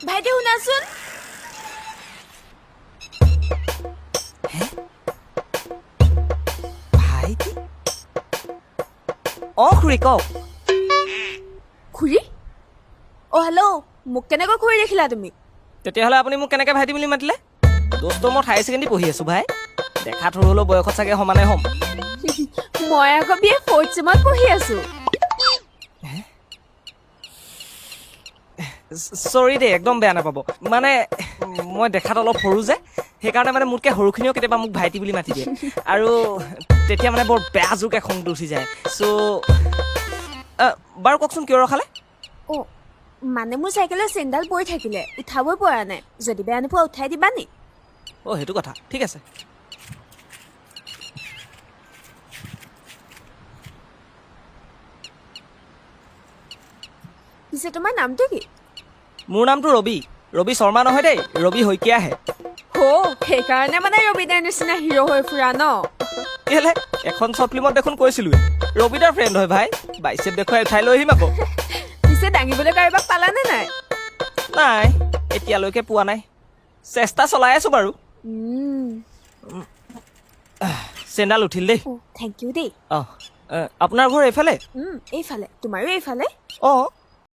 ভাইটি শুনাচোন ভাইটি খুৰী কওক খুৰী অ' হেল্ল' মোক কেনেকৈ খুৰী দেখিলা তুমি তেতিয়াহ'লে আপুনি মোক কেনেকৈ ভাইটি বুলি মাতিলে দোস্ত মই হায়াৰ ছেকেণ্ডেৰী পঢ়ি আছোঁ ভাই দেখাত সৰু হ'লেও বয়সত চাগে সমানে হ'ম মই আকৌ বিয়ে 4th চেমত পঢ়ি আছো চৰি দেই একদম বেয়া নাপাব মানে মই দেখাত অলপ সৰু যে সেইকাৰণে মানে মোতকৈ সৰুখিনিও কেতিয়াবা মোক ভাইটি বুলি মাতি দিয়ে আৰু তেতিয়া মানে বৰ বেয়া জোৰকৈ খংটো উঠি যায় চ' বাৰু কওকচোন কিয় ৰখালে অ' মানে মোৰ চাইকেলৰ চেইনডাল পৰি থাকিলে উঠাবই পৰা নাই যদি বেয়া নোপোৱা উঠাই দিবা নি সেইটো কথা ঠিক আছে পিছে তোমাৰ নামটো কি মোৰ নামটো ৰবি শৰ্মা নহয় দেই ৰবি শইকীয়াহে সেইকাৰণে মানে ৰবিদাৰ নিচিনা হিৰ' হৈ ফুৰা ন কেলে এখন শ্বৰ্ট ফিল্মত দেখোন কৈছিলোৱে ৰবিদাৰ ফ্ৰেণ্ড হয় ভাই বাইচেপ দেখুৱাই উঠাই লৈ আহিম আকৌ পিছে দাঙিবলৈ কাৰোবাক পালানে নাই নাই এতিয়ালৈকে পোৱা নাই চেষ্টা চলাই আছো বাৰু চেণ্ডাল উঠিল দেই থেংক ইউ দেই আপোনাৰ ঘৰ এইফালে এইফালে তোমাৰো এইফালে